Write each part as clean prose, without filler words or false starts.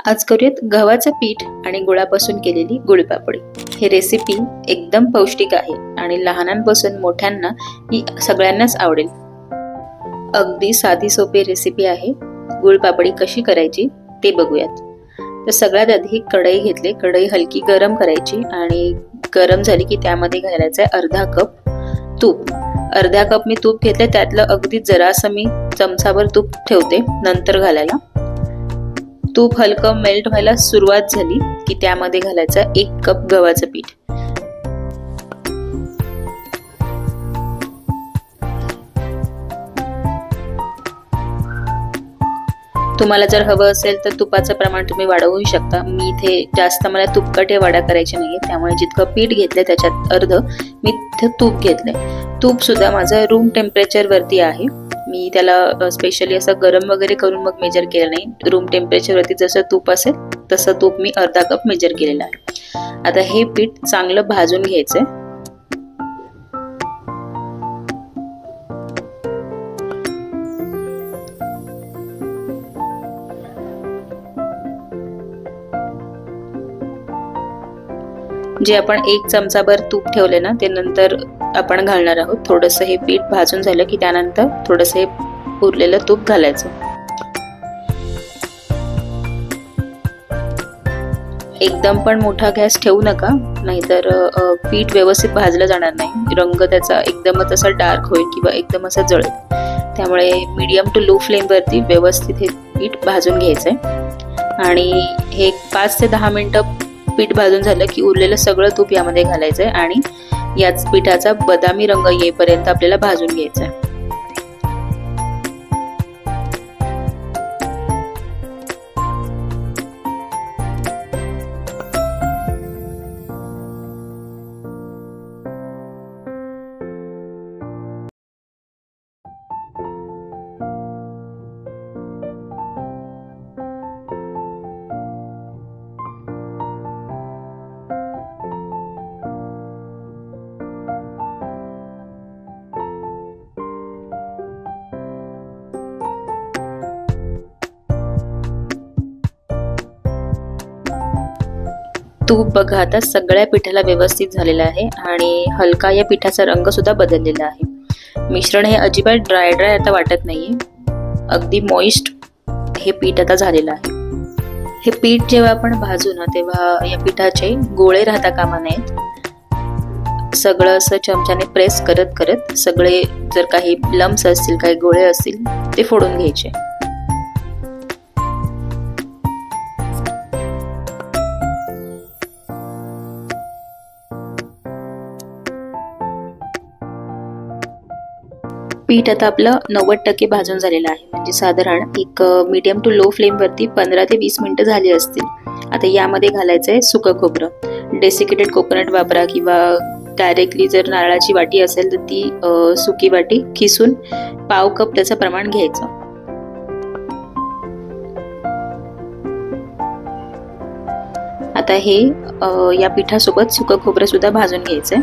आज करूयात गव्हाचं पीठ आणि गुळापासून केलेली गुळपापडी। ही रेसिपी एकदम पौष्टिक आहे आणि लहानांपासून मोठ्यांना ही सगळ्यांनाच आवडेल। अगदी साधी सोपी रेसिपी आहे। गुळपापडी कशी करायची ते बघूयात। तर सगळ्यात आधी कढई घेतली, कढई हलकी गरम करायची आणि गरम झाली की त्यामध्ये घालायचं आहे अर्धा कप तूप। अर्धा कप मी तूप घेतले, त्यातलं अगदी जरासं मी चमचाभर तूप ठेवते नंतर घालायला। तूप हलकं मेल्ट व्हायला सुरुवात झाली की त्यामध्ये घालायचं 1 कप गव्हाचं पीठ। तुम्हाला जर हवं असेल तर तुपाचं प्रमाण तुम्ही वाढवू शकता। मी इथे जास्त मला तुपकट वडा करायचे नाहीये, त्यामुळे जितकं पीठ घेतले त्याच्यात अर्ध मी इथे तूप घेतले। तूप सुद्धा माझं रूम टेम्परेचर वरती आहे। मी त्याला स्पेशली असं गरम वगैरे करून मग मेजर केलं नाही। रूम टेम्परेचर वरती जसं तूप असेल तसं तूप मी अर्धा कप मेजर केलेलं आहे। आता हे पीठ चांगलं भाजून घ्यायचंय। जे आपण 1 चमचाभर तूप ठेवले ना ते नंतर आपण घालणार आहोत। थोडंसं हे पीठ भाजून झालं की त्यानंतर थोडंसं हे उरलेलं तूप घालायचं। एकदम पण मोठा गॅस ठेवू नका, नाहीतर पीठ व्यवस्थित भाजलं जाणार नाही। रंग त्याचा एकदमच असा डार्क होईल किंवा एकदम असा जळेल। त्यामुळे मीडियम टू लो फ्लेम वरती व्यवस्थित हे पीठ भाजून घ्यायचंय आणि हे 5 ते 10 मिनिटं पीठ भाजून झालं की उरलेलं सगळं तूप यामध्ये घालायचंय आणि याच पिठाचा बदामी रंग येईपर्यंत आपल्याला भाजून घ्यायचंय। तूप बघा आता सगळ्या पिठाला व्यवस्थित झालेला आहे आणि हलका या पिठाचा रंग सुद्धा बदललेला आहे। मिश्रण हे अजिबात ड्राय आता वाटत नाहीये, अगदी मॉइस्ट हे पीठ आता झालेलं आहे। हे पीठ जेव्हा आपण भाजू ना तेव्हा या पिठाचे गोळे राहता कामा नयेत। सगळं असं चमच्याने प्रेस करत करत सगळे जर काही लम्प्स असतील, काही गोळे असतील ते फोडून घ्यायचे। पीठ आता आपलं 90% भाजून झालेलं आहे, म्हणजे साधारण एक मीडियम टू लो फ्लेम वरती 15 ते 20 मिनिटं झाली असतील। आता यामध्ये घालायचंय सुकं खोबरं। डेसिकेटेड कोकोनट वापरा किंवा डायरेक्टली जर नारळाची वाटी असेल तर ती सुकी वाटी खिसून पाव कप त्याचं प्रमाण घ्यायचं। आता हे या पिठासोबत सुकं खोबरं सुद्धा भाजून घ्यायचंय।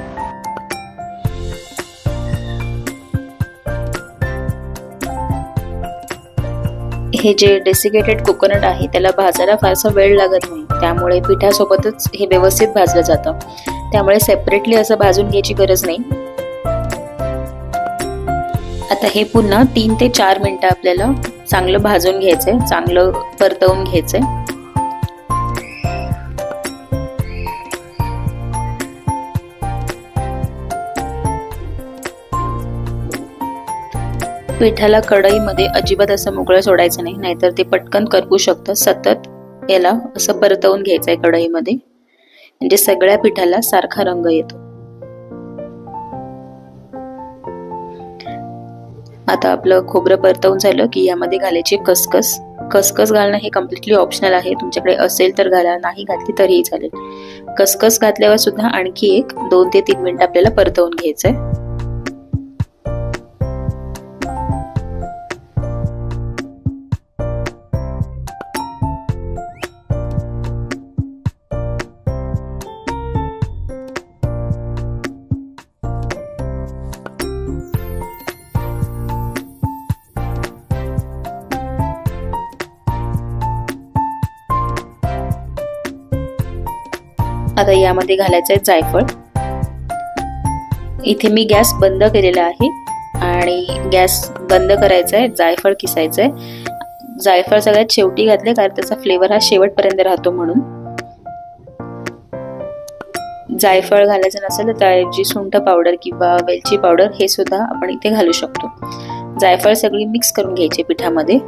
हे जे डेसिकेटेड कोकोनट आहे त्याला भाजायला फारसा वेळ लागत नाही, त्यामुळे पिठासोबतच हे व्यवस्थित भाजलं जातं। त्यामुळे सेपरेटली असं भाजून घ्यायची गरज नाही। आता हे पुन्हा 3 ते 4 मिनिटं आपल्याला चांगलं भाजून घ्यायचंय, चांगलं परतवून घ्यायचंय। पिठाला कढईमध्ये अजिबात असं मोकळं सोडायचं नाही, नाहीतर ते पटकन करपू शकतं। सतत याला असं परतवून घ्यायचंय कढईमध्ये, म्हणजे सगळ्या पिठाला सारखा रंग येतो। आता आपलं खोबरं परतवून झालं की यामध्ये घालायची खसखस। खसखस घालणं हे कम्प्लिटली ऑप्शनल आहे, तुमच्याकडे असेल तर घाला, नाही घातली तरीही चालेल। खसखस घातल्यावर सुद्धा आणखी 2 ते 3 मिनिटं आपल्याला परतवून घ्यायचंय। आता यामध्ये घालायचं आहे जायफळ। इथे मी गॅस बंद केलेला आहे आणि गॅस बंद करायचा आहे, जायफळ किसायचं आहे। जायफळ सगळ्यात शेवटी घातले कारण त्याचा फ्लेवर हा शेवटपर्यंत राहतो म्हणून। जायफळ घालायचं नसेल तर त्याऐवजी सुंठ पावडर किंवा वेलची पावडर हे सुद्धा आपण इथे घालू शकतो। जायफळ सगळी मिक्स करून घ्यायचे पिठामध्ये।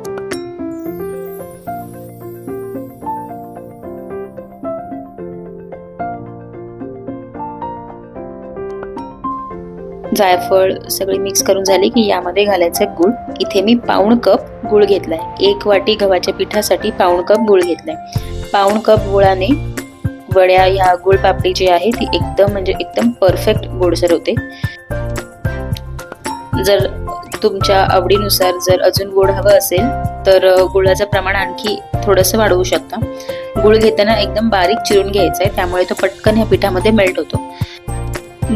जायफळ सगळी मिक्स करून झाली की यामध्ये घालायचं गुळ। इथे मी पाऊण कप गुळ घेतलाय। 1 वाटी गव्हाच्या पिठासाठी पाऊण कप गुळ घेतलाय। पाऊण कप गुळाने वड्या या गुळ पापडी जी आहे ती एकदम परफेक्ट गोडसर होते। जर तुमच्या आवडीनुसार जर अजून गोड हवं असेल तर गुळाचं प्रमाण आणखी थोडंसं वाढवू शकता। गुळ घेताना एकदम बारीक चिरून घ्यायचा आहे, त्यामुळे तो पटकन या पिठामध्ये मेल्ट होतो।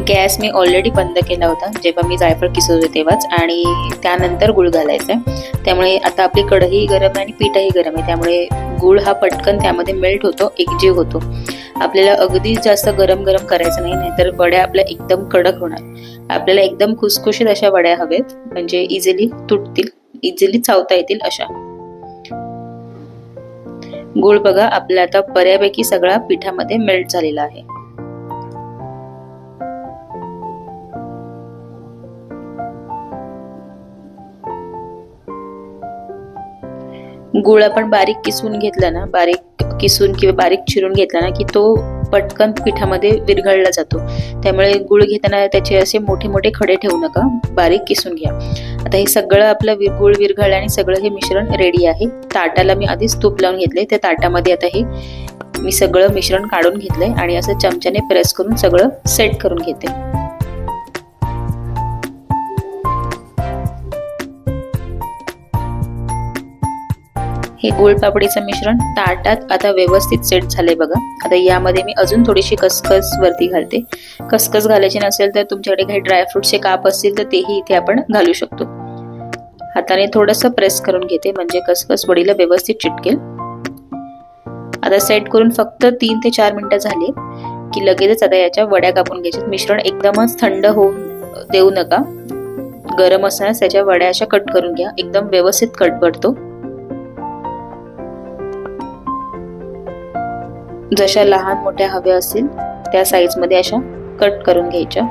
गॅस मी ऑलरेडी बंद केला होता जेव्हा मी जायफळ किसत होते तेव्हाच, आणि त्यानंतर गुळ घालायचा आहे। त्यामुळे आता आपली कढई गरम आहे आणि पीठही गरम आहे, त्यामुळे गुळ हा पटकन त्यामध्ये मेल्ट होतो, एकजीव होतो। आपल्याला अगदी जास्त गरम करायचं नाही, नाहीतर वड्या आपल्या एकदम कडक होणार। आपल्याला एकदम खुसखुशीत अशा वड्या हवेत, म्हणजे इझिली तुटतील, इझिली चावता येतील अशा। गुळ बघा आपला आता बऱ्यापैकी सगळा पिठामध्ये मेल्ट झालेला आहे। गुळ आपण बारीक किसून घेतला ना, बारीक किसून किंवा बारीक चिरून घेतला ना की तो पटकन पिठामध्ये विरघळला जातो। त्यामुळे गुळ घेताना त्याचे असे मोठे मोठे खडे ठेवू नका, बारीक किसून घ्या। आता हे सगळं आपलं गुळ विरघळलं आणि सगळं हे मिश्रण रेडी आहे। ताटाला मी आधीच तूप लावून घेतले, त्या ताटामध्ये आता हे मी सगळं मिश्रण काढून घेतलंय आणि असं चमच्याने प्रेस करून सगळं सेट करून घेते। हे गुळ पापडीचं मिश्रण ताटात आता व्यवस्थित सेट झाले बघा। आता यामध्ये मी अजून थोडीशी खसखस वरती घालते। खसखस घालायची नसेल तर तुमच्याकडे काही ड्रायफ्रुट्सचे काप असतील तर तेही इथे आपण घालू शकतो। हाताने थोडंसं प्रेस करून घेते म्हणजे खसखस वडीला व्यवस्थित चिटकेल। आता सेट करून फक्त 3 ते 4 मिनिटं झाली की लगेचच आता याच्या वड्या कापून घ्यायच्या। मिश्रण एकदमच थंड होऊन देऊ नका, गरम असताना त्याच्या वड्या अशा कट करून घ्या, एकदम व्यवस्थित कट पडतो। जशा लहान मोठ्या हव्या असतील त्या साईज मध्ये अशा कट करून घ्यायच्या।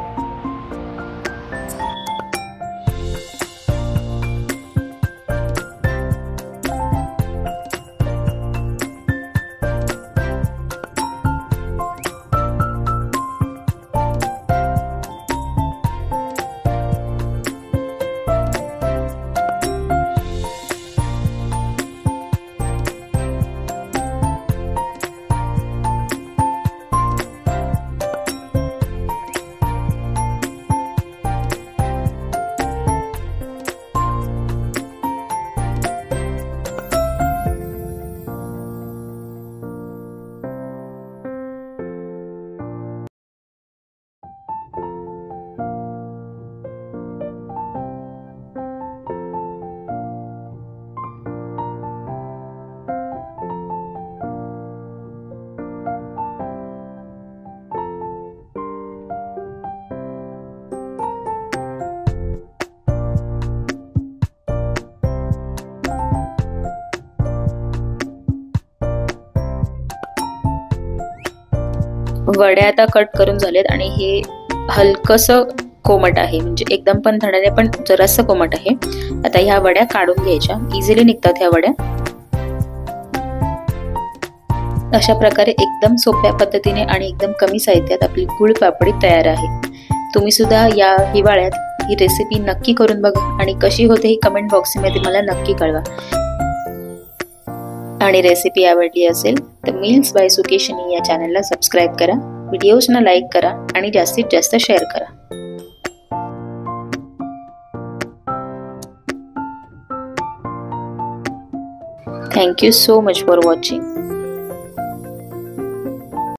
वड्या आता कट करून झालेत आणि हे हलकसं कोमट आहे, म्हणजे एकदम पण थंड नाही पण जरासं कोमट आहे। आता ह्या वड्या काढून घ्यायच्या, इझिली निघतात ह्या वड्या। अशा प्रकारे एकदम सोप्या पद्धतीने आणि एकदम कमी साहित्यात आपली गुळ पापडी तयार आहे। तुम्ही सुद्धा या हिवाळ्यात ही रेसिपी नक्की करून बघा आणि कशी होते ही कमेंट बॉक्स मध्ये मला नक्की कळवा। आणि रेसिपी आवडली असेल तर मील्स बाय सुकेशनी या चॅनलला सबस्क्राईब करा, व्हिडिओजना लाईक करा आणि जास्तीत जास्त शेअर करा। Thank you so much for watching.